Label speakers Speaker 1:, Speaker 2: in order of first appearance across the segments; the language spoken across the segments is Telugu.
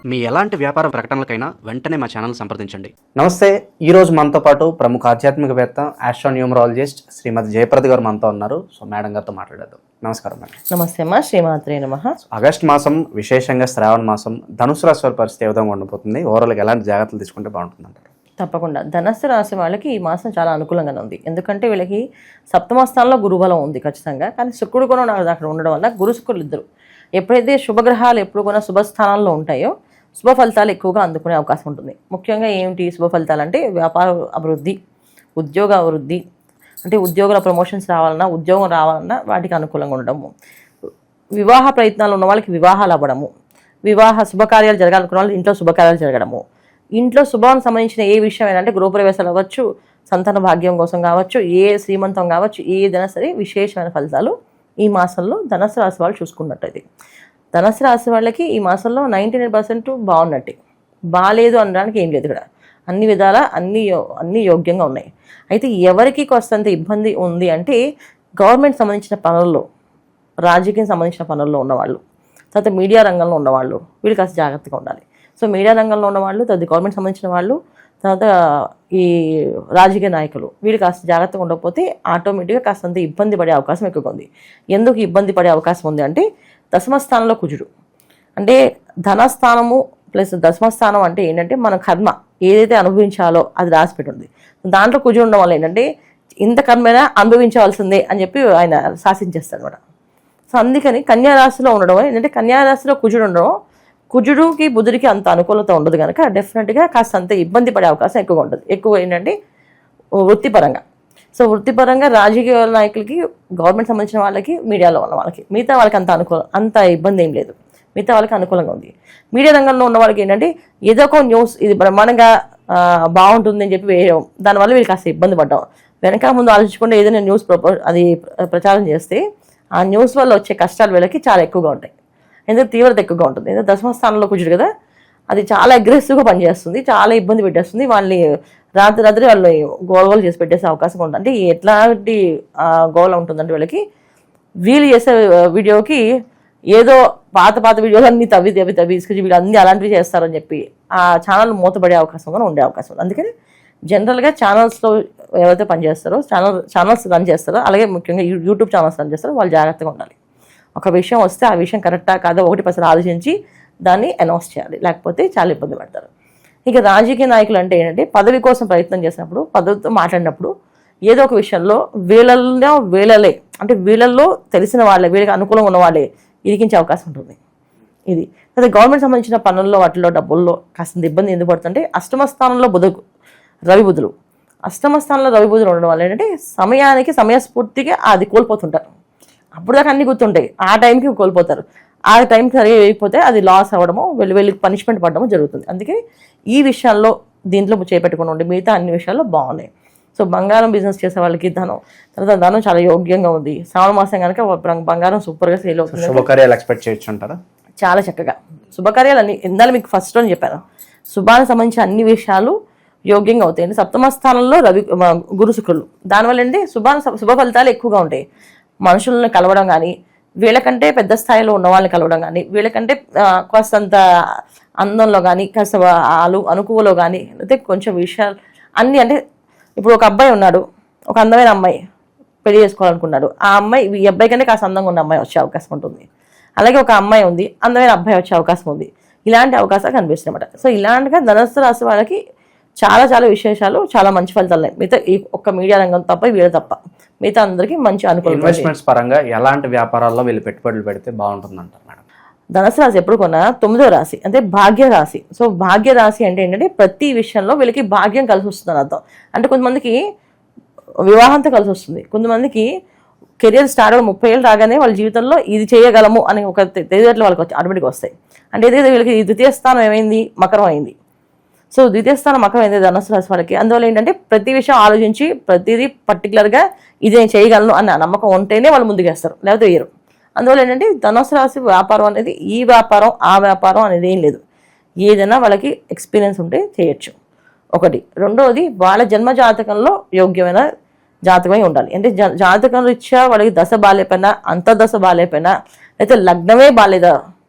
Speaker 1: మీ ఎలాంటి వ్యాపార ప్రకటనలకైనా వెంటనే మా ఛానల్ సంప్రదించండి.
Speaker 2: నమస్తే. ఈరోజు మనతో పాటు ప్రముఖ ఆధ్యాత్మికవేత్త ఆస్ట్రోన్యూమరాలజిస్ట్ శ్రీమతి జయప్రద గారు మనతో ఉన్నారు. సో మేడం గారితో మాట్లాడేద్దాం. నమస్కారం మేడం.
Speaker 3: నమస్తే అమ్మా. శ్రీమాత్రే నమః.
Speaker 2: ఆగస్టు మాసం, విశేషంగా శ్రావణ మాసం, ధనుసు రాశి వారి పరిస్థితి ఏ విధంగా ఉండబోతుంది? ఓవరాల్గా ఎలాంటి జాగ్రత్తలు తీసుకుంటే బాగుంటుంది అంటారు?
Speaker 3: తప్పకుండా ధనస్సు రాశి వాళ్ళకి ఈ మాసం చాలా అనుకూలంగానే ఉంది. ఎందుకంటే వీళ్ళకి సప్తమ స్థానంలో గురుబలం ఉంది ఖచ్చితంగా. కానీ శుక్రుడు కూడా అక్కడ ఉండడం వల్ల గురు శుక్రులు ఇద్దరు ఎప్పుడైతే శుభగ్రహాలు ఎప్పుడు కూడా శుభస్థానాల్లో ఉంటాయో శుభ ఫలితాలు ఎక్కువగా అందుకునే అవకాశం ఉంటుంది. ముఖ్యంగా ఏమిటి శుభ ఫలితాలు అంటే వ్యాపార అభివృద్ధి, ఉద్యోగ అభివృద్ధి, అంటే ఉద్యోగుల ప్రమోషన్స్ రావాలన్నా, ఉద్యోగం రావాలన్నా వాటికి అనుకూలంగా ఉండడము, వివాహ ప్రయత్నాలు ఉన్న వాళ్ళకి వివాహాలు అవ్వడము, వివాహ శుభకార్యాలు జరగాలనుకున్న వాళ్ళు ఇంట్లో శుభకార్యాలు జరగడము, ఇంట్లో శుభానికి సంబంధించిన ఏ విషయం ఏంటంటే గృహప్రవేశాలు అవ్వచ్చు, సంతాన భాగ్యం కోసం కావచ్చు, ఏ శ్రీమంతం కావచ్చు, ఏదైనా సరే విశేషమైన ఫలితాలు ఈ మాసంలో ధనుసు రాశి వాళ్ళు చూసుకున్నట్టయితే. ధనుసు రాశి వాళ్ళకి ఈ మాసంలో 99% బాగున్నట్టే, బాగాలేదు అనడానికి ఏం లేదు. ఇక్కడ అన్ని విధాల అన్ని యోగ్యంగా ఉన్నాయి. అయితే ఎవరికి కొంత ఇబ్బంది ఉంది అంటే గవర్నమెంట్ సంబంధించిన పనుల్లో, రాజకీయం సంబంధించిన పనుల్లో ఉన్నవాళ్ళు, తర్వాత మీడియా రంగంలో ఉన్నవాళ్ళు, వీళ్ళు కాస్త జాగ్రత్తగా ఉండాలి. సో మీడియా రంగంలో ఉన్నవాళ్ళు, తర్వాత గవర్నమెంట్ సంబంధించిన వాళ్ళు, తర్వాత ఈ రాజకీయ నాయకులు, వీళ్ళు కాస్త జాగ్రత్తగా ఉండకపోతే ఆటోమేటిక్గా కాస్తంత ఇబ్బంది పడే అవకాశం ఎక్కువగా ఉంది. ఎందుకు ఇబ్బంది పడే అవకాశం ఉంది అంటే దశమస్థానంలో కుజుడు, అంటే ధనస్థానము ప్లస్ దశమస్థానం అంటే ఏంటంటే మన కర్మ ఏదైతే అనుభవించాలో అది రాసిపెట్టి ఉంది. దాంట్లో కుజుడు ఉండడం వల్ల ఏంటంటే ఇంత కర్మైనా అనుభవించవలసిందే అని చెప్పి ఆయన శాసించేస్తాడు అనమాట. సో అందుకని కన్యారాశిలో ఉండడం ఏంటంటే కన్యారాశిలో కుజుడు ఉండడం, కుజుడుకి బుధుడికి అంత అనుకూలత ఉండదు కనుక డెఫినెట్గా కాస్త అంత ఇబ్బంది పడే అవకాశం ఎక్కువగా ఉంటుంది. ఎక్కువ ఏంటంటే వృత్తిపరంగా, సో వృత్తిపరంగా రాజకీయ నాయకులకి, గవర్నమెంట్ సంబంధించిన వాళ్ళకి, మీడియాలో ఉన్న వాళ్ళకి, మిగతా వాళ్ళకి అంత ఇబ్బంది ఏం లేదు, మిగతా వాళ్ళకి అనుకూలంగా ఉంది. మీడియా రంగంలో ఉన్న వాళ్ళకి ఏంటంటే ఏదో ఒక న్యూస్ ఇది బ్రహ్మాండంగా బాగుంటుంది అని చెప్పి వేయడం, దానివల్ల వీళ్ళు కాస్త ఇబ్బంది పడ్డాం. వెనక ముందు ఆలోచించకుండా ఏదైనా న్యూస్ అది ప్రచారం చేస్తే ఆ న్యూస్ వల్ల వచ్చే కష్టాలు వీళ్ళకి చాలా ఎక్కువగా ఉంటాయి. ఎందుకంటే తీవ్రత ఎక్కువగా ఉంటుంది. ఎందుకంటే దశమస్థానంలో కుజుడు కదా, అది చాలా అగ్రెసివ్గా పనిచేస్తుంది, చాలా ఇబ్బంది పెట్టేస్తుంది. వాళ్ళని రాత్రి వాళ్ళు గోలగోలు చేసి పెట్టేసే అవకాశం ఉంటుంది. అంటే ఎట్లాంటి గోల ఉంటుందంటే వీళ్ళకి వీళ్ళు చేసే వీడియోకి ఏదో పాత వీడియోలు అన్ని తవ్వి తీసుకొచ్చి వీళ్ళు అన్ని అలాంటివి చేస్తారని చెప్పి ఆ ఛానల్ మూతపడే అవకాశం కూడా ఉండే అవకాశం ఉంది. అందుకని జనరల్గా ఛానల్స్లో ఎవరైతే పనిచేస్తారో, ఛానల్స్ రన్ చేస్తారో, అలాగే ముఖ్యంగా యూట్యూబ్ ఛానల్స్ రన్ చేస్తారో వాళ్ళు జాగ్రత్తగా ఉండాలి. ఒక విషయం వస్తే ఆ విషయం కరెక్టా కాదా 1% ఆలోచించి దాన్ని అనౌన్స్ చేయాలి, లేకపోతే చాలా ఇబ్బంది పడతారు. ఇక రాజకీయ నాయకులు అంటే ఏంటంటే పదవి కోసం ప్రయత్నం చేసినప్పుడు, పదవితో మాట్లాడినప్పుడు ఏదో ఒక విషయంలో వీళ్ళలే అంటే వీళ్ళల్లో తెలిసిన వాళ్ళే, వీళ్ళకి అనుకూలంగా ఉన్న వాళ్ళే ఇరికించే అవకాశం ఉంటుంది. ఇది అదే గవర్నమెంట్ సంబంధించిన పనుల్లో, వాటిలో డబ్బుల్లో కాస్త ఇబ్బంది ఎందుకు పడుతుంటే అష్టమ స్థానంలో రవి బుధులు, అష్టమ స్థానంలో రవి బుధులు ఉండడం వల్ల ఏంటంటే సమయానికి సమయస్ఫూర్తిగా అది కోల్పోతుంటారు. అప్పుడు దాకా అన్ని గుర్తుంటాయి, ఆ టైంకి కోల్పోతారు. ఆ టైంకి సరిగా వేయకపోతే అది లాస్ అవ్వడము, వెళ్ళి పనిష్మెంట్ పడడము జరుగుతుంది. అందుకే ఈ విషయాల్లో దీంట్లో చేపెట్టుకుని ఉండి మిగతా అన్ని విషయాల్లో బాగున్నాయి. సో బంగారం బిజినెస్ చేసే వాళ్ళకి ధనం చాలా యోగ్యంగా ఉంది. శ్రావణ మాసం కనుక బంగారం సూపర్గా సేల్ అవుతుంది.
Speaker 2: శుభకార్యాలు ఎక్స్పెక్ట్ చేయొచ్చు అంటారా? చాలా
Speaker 3: చక్కగా శుభకార్యాలు అన్ని ఇందాక మీకు ఫస్ట్లో చెప్పాను, శుభానికి సంబంధించిన అన్ని విషయాలు యోగ్యంగా అవుతాయి. సప్తమ స్థానంలో గురు శుక్రులు, దానివల్ల ఏంటి శుభ ఫలితాలు ఎక్కువగా ఉంటాయి. మనుషులను కలవడం కానీ, వీళ్ళకంటే పెద్ద స్థాయిలో ఉన్న వాళ్ళని కలవడం కానీ, వీళ్ళకంటే కాస్తంత అందంలో కానీ, కాస్త అనుకువలో కానీ, అయితే కొంచెం విషయాలు అన్నీ. అంటే ఇప్పుడు ఒక అబ్బాయి ఉన్నాడు, ఒక అందమైన అమ్మాయి పెళ్లి చేసుకోవాలనుకున్నాడు. ఆ అమ్మాయి ఈ అబ్బాయి కంటే కాస్త అందంగా ఉన్న అమ్మాయి వచ్చే అవకాశం ఉంటుంది. అలాగే ఒక అమ్మాయి ఉంది, అందమైన అబ్బాయి వచ్చే అవకాశం ఉంది. ఇలాంటి అవకాశాలు కనిపిస్తాయి అన్నమాట. సో ఇలాంటిగా ధనుస్సు రాశి వాళ్ళకి చాలా విశేషాలు, చాలా మంచి ఫలితాలు ఉన్నాయి. మిగతా ఈ ఒక్క మీడియా రంగం తప్ప, వీళ్ళు తప్ప మిగతా అందరికీ మంచి అనుకూలం.
Speaker 2: ఇన్వెస్ట్మెంట్స్ పరంగా ఎలాంటి వ్యాపారాల్లో వీళ్ళు పెట్టుబడులు పెడితే బాగుంటుంది అంటారు మేడం?
Speaker 3: ధనుసు రాశి ఎప్పుడు కొన్నా 9వ రాశి, అంటే భాగ్య రాశి. సో భాగ్య రాశి అంటే ఏంటంటే ప్రతి విషయంలో వీళ్ళకి భాగ్యం కలిసి వస్తుంది అర్థం. అంటే కొంతమందికి వివాహంతో కలిసి వస్తుంది, కొంతమందికి కెరియర్ స్టార్ట్ 30 ఏళ్ళు రాగానే వాళ్ళ జీవితంలో ఇది చేయగలము అని ఒక తెలివితేటలు వాళ్ళకి ఆటోమేటిక్గా వస్తాయి. అంటే ఏదైతే వీళ్ళకి ద్వితీయ స్థానం ఏమైంది, మకరం అయింది. సో ద్వితీయ స్థానం మకరం అయింది ధనుసు రాశి వాళ్ళకి. అందువల్ల ఏంటంటే ప్రతి విషయం ఆలోచించి ప్రతిదీ పర్టికులర్గా ఇది నేను చేయగలను అన్న నమ్మకం ఉంటేనే వాళ్ళు ముందుకేస్తారు, లేకపోతే వేయరు. అందువల్ల ఏంటంటే ధనుసు రాశి వ్యాపారం అనేది ఈ వ్యాపారం ఆ వ్యాపారం అనేది ఏం లేదు, ఏదైనా వాళ్ళకి ఎక్స్పీరియన్స్ ఉంటే చేయొచ్చు. ఒకటి. రెండవది వాళ్ళ జన్మ జాతకంలో యోగ్యమైన జాతకమై ఉండాలి. అంటే జాతకం రీత్యా వాళ్ళకి దశ బాగాలేకపోయినా, అంతర్దశ బాగాలేకపోయినా, అయితే లగ్నమే బాగాలేదా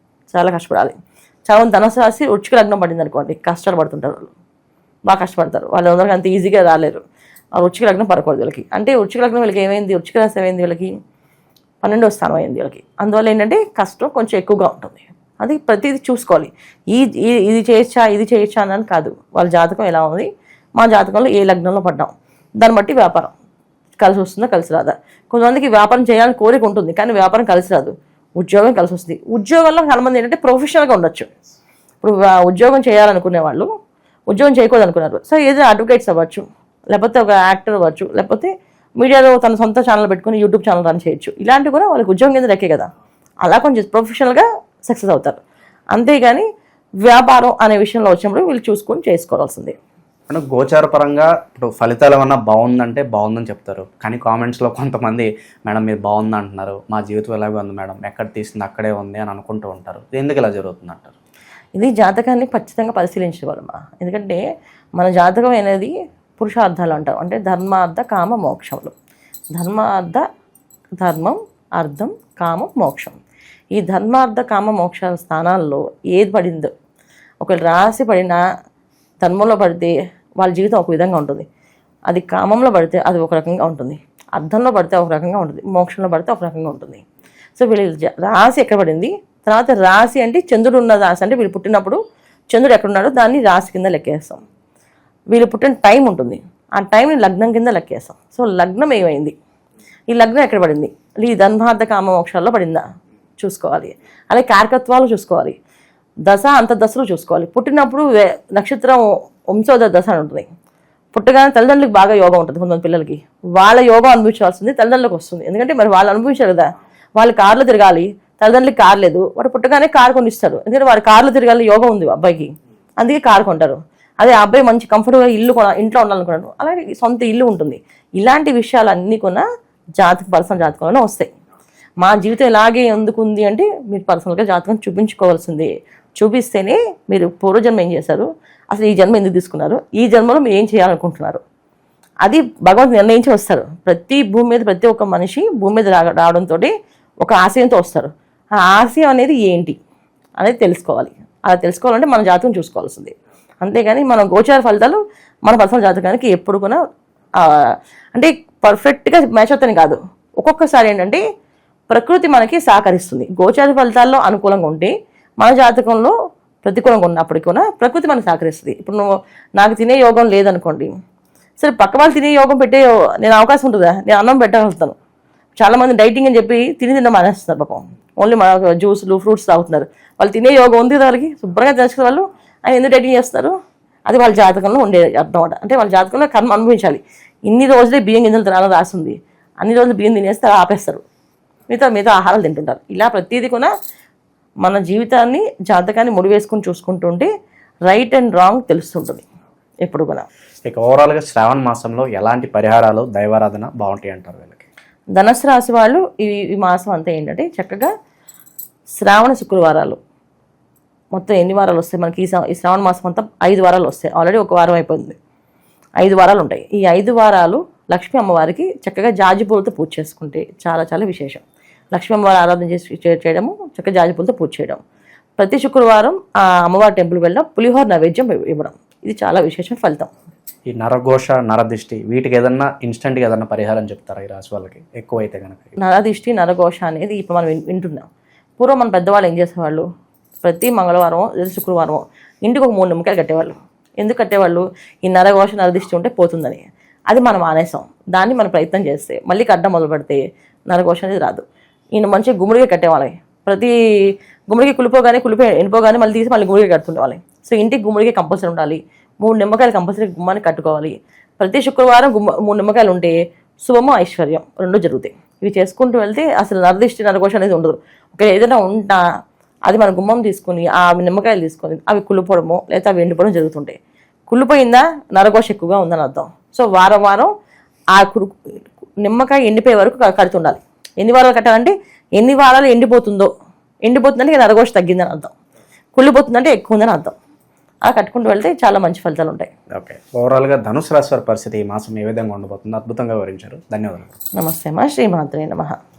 Speaker 3: చాలా కష్టపడాలి. చాలా మంది ధనుసు రాశి వృశ్చిక లగ్నం పడింది అనుకోండి, కష్టాలు పడుతుంటారు వాళ్ళు, బాగా కష్టపడతారు. వాళ్ళు అందరికీ అంత ఈజీగా రాలేరు. ఆ వృశ్చిక లగ్నం పడకూడదు వీళ్ళకి. అంటే వృశ్చిక లగ్నం వీళ్ళకి ఏమైంది, వృశ్చిక రాశి ఏమైంది వీళ్ళకి 12వ స్థానం అయింది వీళ్ళకి. అందువల్ల ఏంటంటే కష్టం కొంచెం ఎక్కువగా ఉంటుంది. అది ప్రతిదీ చూసుకోవాలి. ఇది చేయొచ్చా అని కాదు, వాళ్ళ జాతకం ఎలా ఉంది, మా జాతకంలో ఏ లగ్నంలో పడ్డాం, దాన్ని బట్టి వ్యాపారం కలిసి వస్తుందా కలిసి రాదా. కొంతమందికి వ్యాపారం చేయాలని కోరిక ఉంటుంది కానీ వ్యాపారం కలిసి రాదు, ఉద్యోగం కలిసి వస్తుంది. ఉద్యోగంలో చాలామంది ఏంటంటే ప్రొఫెషనల్గా ఉండొచ్చు. ఇప్పుడు ఉద్యోగం చేయాలనుకునే వాళ్ళు ఉద్యోగం చేయకూడదనుకున్నారు, సో ఏదో అడ్వకేట్స్ అవ్వచ్చు, లేకపోతే ఒక యాక్టర్ అవ్వచ్చు, లేకపోతే మీడియాలో తన సొంత ఛానల్ పెట్టుకుని యూట్యూబ్ ఛానల్ రన్ చేయొచ్చు. ఇలాంటివి కూడా వాళ్ళకి ఉద్యోగం కింద లెక్కే కదా. అలా కొంచెం ప్రొఫెషనల్గా సక్సెస్ అవుతారు. అంతేగాని వ్యాపారం అనే విషయంలో వచ్చినప్పుడు వీళ్ళు చూసుకొని చేసుకోవాల్సిందే.
Speaker 2: అంటే గోచార పరంగా ఇప్పుడు ఫలితాలు ఏమన్నా బాగుందంటే బాగుందని చెప్తారు, కానీ కామెంట్స్లో కొంతమంది మేడం మీరు బాగుంది అంటున్నారు, మా జీవితం ఎలాగే ఉంది మేడం, ఎక్కడ తీసింది అక్కడే ఉంది అని అనుకుంటూ ఉంటారు. ఎందుకు ఇలా జరుగుతుంది అంటారు?
Speaker 3: ఇది జాతకాన్ని ఖచ్చితంగా పరిశీలించగలమా. ఎందుకంటే మన జాతకం అనేది పురుషార్థాలు అంటాం, అంటే ధర్మార్థ కామ మోక్షములు. ధర్మం అర్థం కామం మోక్షం. ఈ ధర్మార్థ కామ మోక్ష స్థానాల్లో ఏది పడిందో, ఒకవేళ రాశి పడినా ధర్మంలో పడితే వాళ్ళ జీవితం ఒక విధంగా ఉంటుంది, అది కామంలో పడితే అది ఒక రకంగా ఉంటుంది, అర్థంలో పడితే ఒక రకంగా ఉంటుంది, మోక్షంలో పడితే ఒక రకంగా ఉంటుంది. సో వీళ్ళు రాశి ఎక్కడ పడింది, తర్వాత రాశి అంటే చంద్రుడు ఉన్న రాశి, అంటే వీళ్ళు పుట్టినప్పుడు చంద్రుడు ఎక్కడున్నాడో దాన్ని రాశి కింద లెక్కేస్తాం. వీళ్ళు పుట్టిన టైం ఉంటుంది, ఆ టైంని లగ్నం కింద లెక్కేస్తాం. సో లగ్నం ఏమైంది, ఈ లగ్నం ఎక్కడ పడింది, ఈ ధర్మార్థ కామ మోక్షాల్లో పడిందా చూసుకోవాలి. అలాగే కారకత్వాలు చూసుకోవాలి, దశ అంతర్దశలు చూసుకోవాలి. పుట్టినప్పుడు నక్షత్రం వంశోదయ దశ అని ఉంటుంది. పుట్టగానే తల్లిదండ్రులకు బాగా యోగం ఉంటుంది. కొంతమంది పిల్లలకి వాళ్ళ యోగం అనుభవించాల్సింది తల్లిదండ్రులకు వస్తుంది. ఎందుకంటే మరి వాళ్ళు అనుభవించారు కదా, వాళ్ళు కార్లు తిరగాలి, తల్లిదండ్రులకి కారు లేదు, వాడు పుట్టగానే కారు కొనిస్తారు. ఎందుకంటే వాడు కార్లు తిరగాలి యోగం ఉంది అబ్బాయికి, అందుకే కారు కొంటారు. అదే అబ్బాయి మంచి కంఫర్ట్గా ఇంట్లో ఉండాలనుకున్నాడు, అలాగే సొంత ఇల్లు ఉంటుంది. ఇలాంటి విషయాలన్నీ కూడా పర్సనల్ జాతకంలోనే వస్తాయి. మా జీవితం ఇలాగే ఎందుకుంది అంటే మీరు పర్సనల్గా జాతకం చూపించుకోవాల్సింది. చూపిస్తేనే మీరు పూర్వజన్మ ఏం చేశారు, అసలు ఈ జన్మ ఎందుకు తీసుకున్నారు, ఈ జన్మలో మీరు ఏం చేయాలనుకుంటున్నారు, అది భగవంతుడు నిర్ణయించి వస్తారు. ప్రతి ఒక్క మనిషి భూమి మీద రావడంతో ఒక ఆశయంతో వస్తారు. ఆ ఆశయం అనేది ఏంటి అనేది తెలుసుకోవాలి. అలా తెలుసుకోవాలంటే మన జాతకం చూసుకోవాల్సింది. అంతేగాని మన గోచార ఫలితాలు మన పర్సనల్ జాతకానికి ఎప్పుడు కూడా అంటే పర్ఫెక్ట్గా మ్యాచ్ అవుతాయని కాదు. ఒక్కొక్కసారి ఏంటంటే ప్రకృతి మనకి సహకరిస్తుంది. గోచార ఫలితాల్లో అనుకూలంగా ఉంటే మన జాతకంలో ప్రతికూలంగా ఉన్నప్పటికీ కూడా ప్రకృతి మనకు సహకరిస్తుంది. ఇప్పుడు నాకు తినే యోగం లేదనుకోండి, సరే పక్క వాళ్ళు తినే యోగం పెట్టే నేను అవకాశం ఉంటుందా, నేను అన్నం పెట్టగలుగుతాను. చాలామంది డైటింగ్ అని చెప్పి తినడం మానేస్తున్నారు పాపం, ఓన్లీ మన జ్యూసులు ఫ్రూట్స్ తాగుతున్నారు. వాళ్ళు తినే యోగం ఉంది కదా వాళ్ళకి, శుభ్రంగా తెలుసుకునే వాళ్ళు ఆయన ఎందుకు డైటింగ్ చేస్తారు, అది వాళ్ళ జాతకంలో ఉండే అర్థం. అంటే వాళ్ళ జాతకంలో కర్మ అనుభవించాలి. ఇన్ని రోజులే బియ్యం గింజలు తినాలని రాసింది, అన్ని రోజులు బియ్యం తినేస్తే ఆపేస్తారు, మిగతా ఆహారాలు తింటుంటారు. ఇలా ప్రతిదీ కూడా మన జీవితాన్ని జాతకాన్ని ముడివేసుకుని చూసుకుంటూ ఉంటే రైట్ అండ్ రాంగ్ తెలుస్తుంటుంది ఎప్పుడు కూడా.
Speaker 2: ఇక ఓవరాల్గా శ్రావణ మాసంలో ఎలాంటి పరిహారాలు దైవారాధన బాగుంటాయి అంటారు వీళ్ళకి?
Speaker 3: ధనుసు రాశి వాళ్ళు ఈ మాసం అంతా ఏంటంటే చక్కగా శ్రావణ శుక్రవారాలు మొత్తం ఎన్ని వారాలు వస్తాయి మనకి ఈ శ్రావణ మాసం అంతా 5 వారాలు వస్తాయి. ఆల్రెడీ ఒక వారం అయిపోయింది, 5 వారాలు ఉంటాయి. ఈ 5 వారాలు లక్ష్మీ అమ్మవారికి చక్కగా జాజి పూలతో పూజ చేసుకుంటే చాలా చాలా విశేషం. లక్ష్మీ అమ్మవారి ఆరాధన చేయడము, చక్కగా జాజి పూలతో పూజ చేయడం, ప్రతి శుక్రవారం ఆ అమ్మవారి టెంపుల్ వెళ్ళడం, పులిహోర నైవేద్యం ఇవ్వడం, ఇది చాలా విశేషం ఫలితం.
Speaker 2: ఈ నరఘోష నరదిష్టి వీటికి ఏదన్నా ఇన్స్టెంట్గా ఏదన్నా పరిహారం చెప్తారా ఈ రాశి వాళ్ళకి ఎక్కువైతే కనుక?
Speaker 3: నరదిష్టి నరఘోష అనేది ఇప్పుడు మనం వింటున్నాం. పూర్వం మన పెద్దవాళ్ళు ఏం చేసేవాళ్ళు, ప్రతి మంగళవారం లేదా శుక్రవారం ఇంటికి ఒక 3 నిమ్మకాయలు కట్టేవాళ్ళు. ఎందుకు కట్టేవాళ్ళు, ఈ నరఘోష నరదిష్టి ఉంటే పోతుందని. అది మనం మానేసాం. దాన్ని మనం ప్రయత్నం చేస్తే మళ్ళీ కట్టడం మొదలు పెడితే నరఘోష అనేది రాదు. ఈయన మంచిగా గుమ్మడిగా కట్టేవాళ్ళకి, ప్రతి గుమ్మడికి ఎండిపోగానే మళ్ళీ తీసి మళ్ళీ గుమ్మడిగా కడుతుండేవాళ్ళం. సో ఇంటికి గుమ్మడిగా కంపల్సరీ ఉండాలి, 3 నిమ్మకాయలు కంపల్సరీ గుమ్మాన్ని కట్టుకోవాలి. ప్రతి శుక్రవారం 3 నిమ్మకాయలు ఉంటే శుభము ఐశ్వర్యం 2 జరుగుతాయి. ఇవి చేసుకుంటూ వెళ్తే అసలు నరదిష్టి నరఘోష అనేది ఉండదు. ఒకవేళ ఏదైనా ఉంటా అది మన గుమ్మం తీసుకుని ఆ నిమ్మకాయలు తీసుకొని అవి కుళ్ళిపోవడమో లేదా అవి ఎండిపోవడం జరుగుతుంటాయి. కుళ్ళిపోయిందా నరఘోష ఎక్కువగా ఉందని అర్థం. సో వారం ఆ నిమ్మకాయ ఎండిపోయే వరకు కడుతుండాలి. ఎన్ని వారాలు కట్టాలంటే ఎన్ని వారాలు ఎండిపోతుందంటే నరఘోష తగ్గిందని అర్థం, కుళ్ళిపోతుందంటే ఎక్కువ ఉందని అర్థం. అలా కట్టుకుంటూ వెళ్తే చాలా మంచి ఫలితాలు ఉంటాయి.
Speaker 2: ఓకే, ఓవరాల్గా ధనుసు రాశి వారి పరిస్థితి ఈ మాసం ఏ విధంగా ఉండబోతుందో అద్భుతంగా వివరించారు. ధన్యవాదాలు.
Speaker 3: నమస్తే అమ్మా. శ్రీమాత్రే నమః.